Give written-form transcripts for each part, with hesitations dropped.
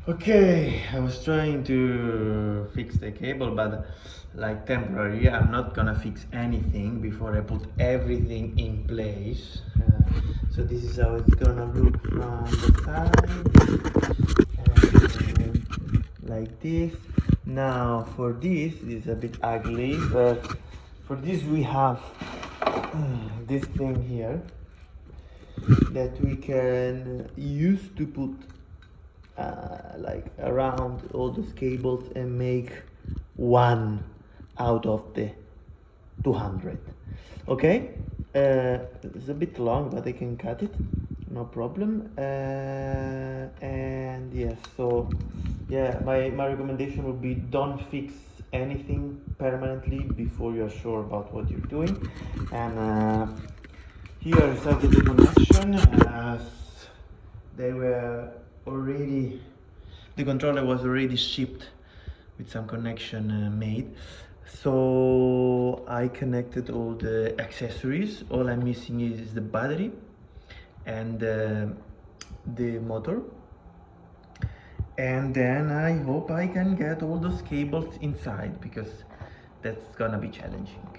Okay, I was trying to fix the cable, but like temporary. I'm not gonna fix anything before I put everything in place. So this is how it's gonna look from the side, and like this. Now for this is a bit ugly, but for this we have this thing here that we can use to put like around all those cables and make one out of the 200. Okay, it's a bit long, but I can cut it, no problem. And yes, so yeah, my recommendation would be don't fix anything permanently before you're sure about what you're doing. And here I started the connection as they were already, the controller was already shipped with some connection made. So I connected all the accessories. All I'm missing is the battery and the motor. And then I hope I can get all those cables inside, because that's gonna be challenging.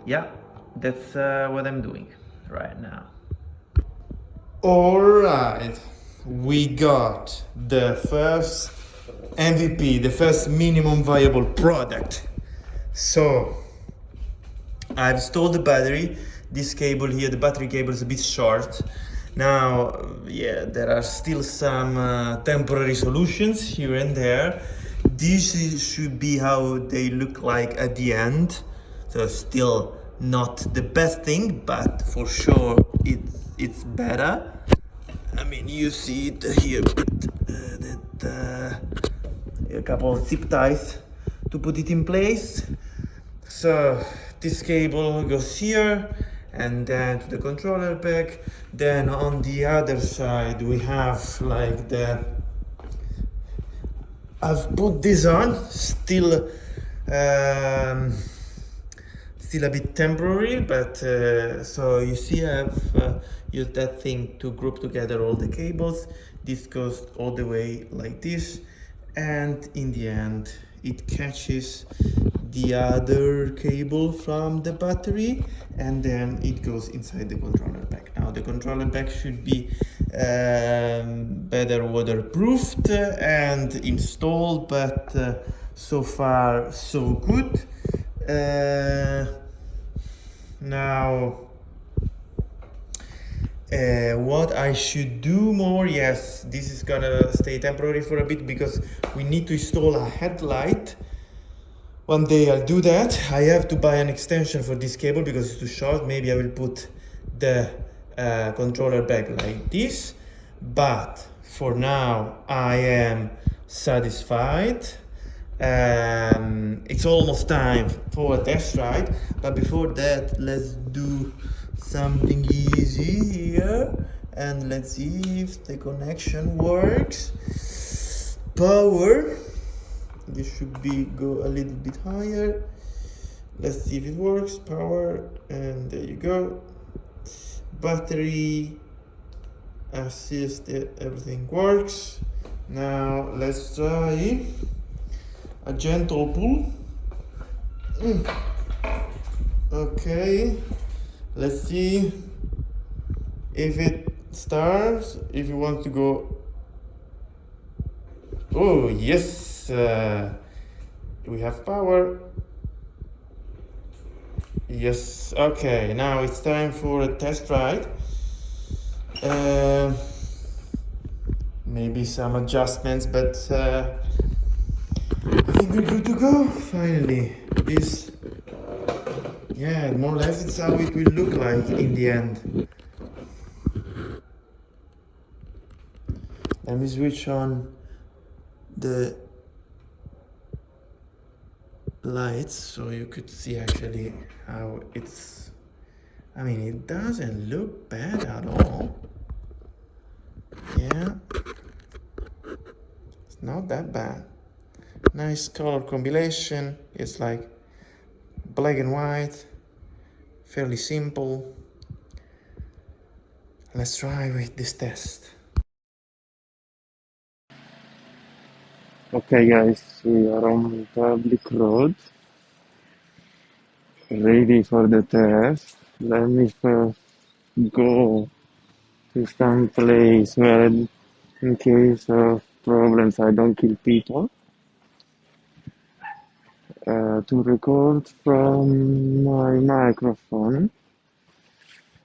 Yeah, that's what I'm doing right now. Alright, we got the first MVP, the first minimum viable product. So I've installed the battery. This cable here, the battery cable, is a bit short. Now, yeah, there are still some temporary solutions here and there. Should be how they look like at the end. So still not the best thing, but for sure it's better. I mean, you see it here with a couple of zip ties to put it in place. So this cable goes here and then to the controller pack. Then on the other side we have like I've put this on, still a bit temporary, but so you see I've used that thing to group together all the cables. This goes all the way like this, and in the end it catches the other cable from the battery, and then it goes inside the controller pack. Now the controller pack should be better waterproofed and installed, but so far so good. Now what I should do more, yes, this is gonna stay temporary for a bit because we need to install a headlight. One day I'll do that. I have to buy an extension for this cable because it's too short. Maybe I will put the controller back like this, but for now I am satisfied. It's almost time for a test ride, but before that let's do something easy here and let's see if the connection works. Power, this should be go a little bit higher. Let's see if it works. Power, and there you go. Battery, assist, everything works. Now let's try a gentle pull. Okay, let's see if it starts. If you want to go, oh yes, we have power. Yes, okay, now it's time for a test ride. Maybe some adjustments, but I think we're good to go. Finally, this, yeah, more or less it's how it will look like in the end. Let me switch on the lights so you could see actually how it's, I mean, it doesn't look bad at all. Yeah, it's not that bad. Nice color combination. It's like black and white, fairly simple. Let's try with this test. Okay, guys, we are on public road, ready for the test. Let me first go to some place where, in case of problems, I don't kill people. To record from my microphone,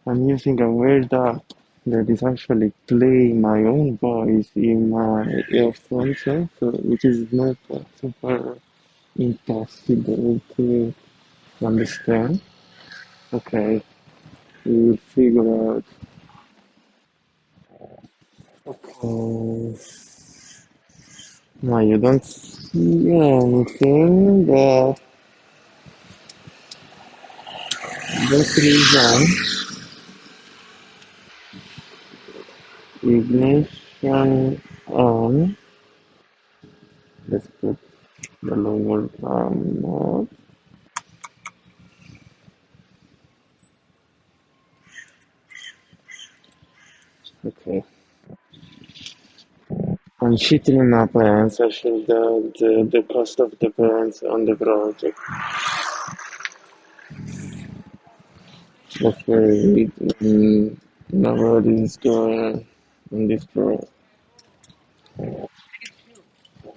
I'm using a weird app that is actually playing my own voice in my earphones, so which is not super impossible to understand. Okay, we'll figure out. Oh, no, you don't see anything. Battery is on. Ignition on. Let's put the lower mode. Okay. I'm cheating my plans. I should the cost of the plans on the project. That's why nobody's going on this project.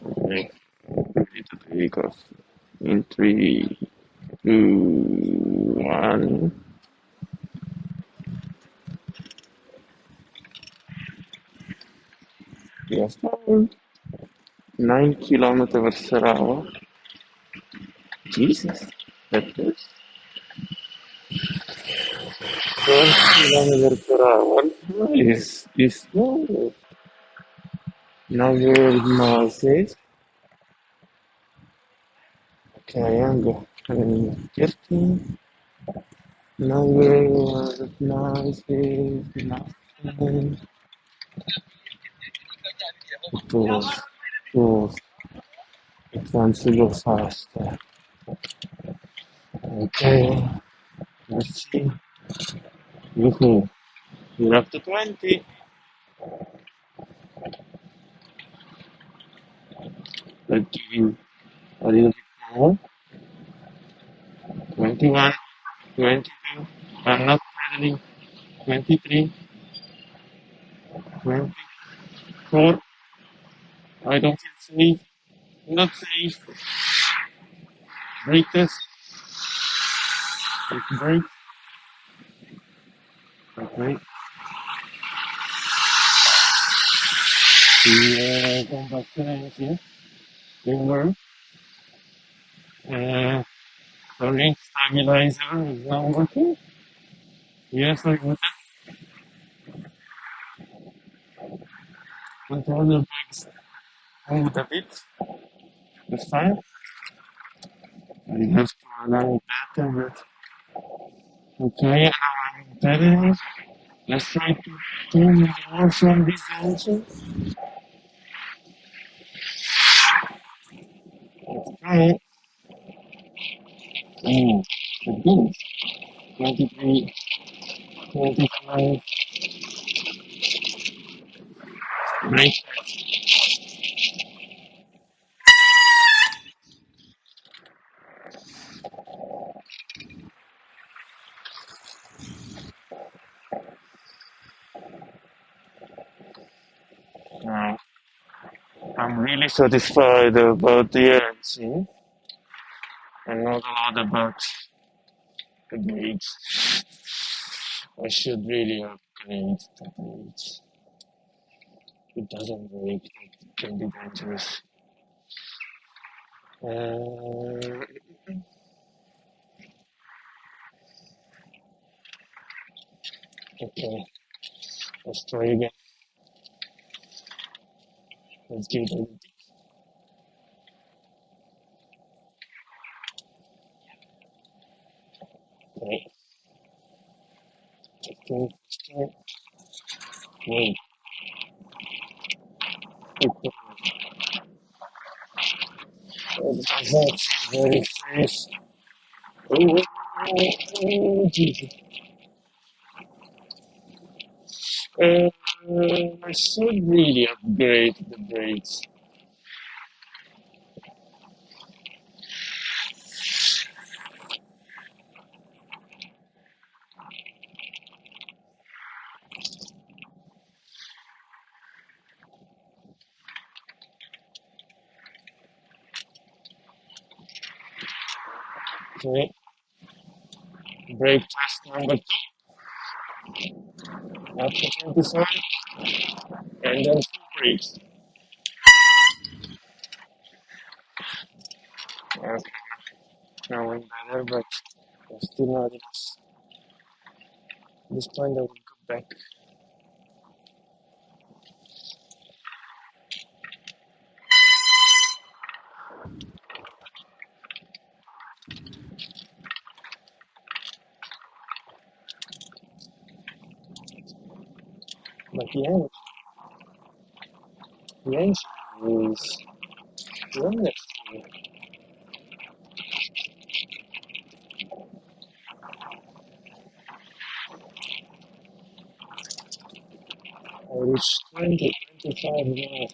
Okay. Ready to take off in 3, 2, 1. Yes, 9 kilometers per hour. Jesus, that is 12 kilometers per hour. Is slow. Now where my says, okay, I'm going 13. Now where my says, nothing. Pause, pause. It wants to go faster. Okay, let's see. Woohoo. We're up to 20. Let's give you a little bit more. 21, 22. I'm not pedaling. 23, 24. I don't feel safe. Not safe. Brake test. Let's brake. Okay. The combuster here. They work. Uh, sorry, stabilizer is not working. Yes, I got control the brakes. Moved a bit. That's fine. I have to align better, but okay, now I'm pedaling. Let's try to turn more from this engine. Let's try. Oh, good. 23, 25, brake. Now, I'm really satisfied about the engine and not a lot about the brakes. I should really upgrade the brakes. It doesn't work, it can be dangerous. Uh, okay, let's try again. Let's give it a okay. Okay, okay. Wait, okay. That's very fast. Oh, Jesus. I should really upgrade the brakes. Okay, brake test number 2, up to 25, and then full brakes. Okay, going better, but still not enough. This point I will go back. But yeah, the engine is wonderful. I reached 20, 25 miles.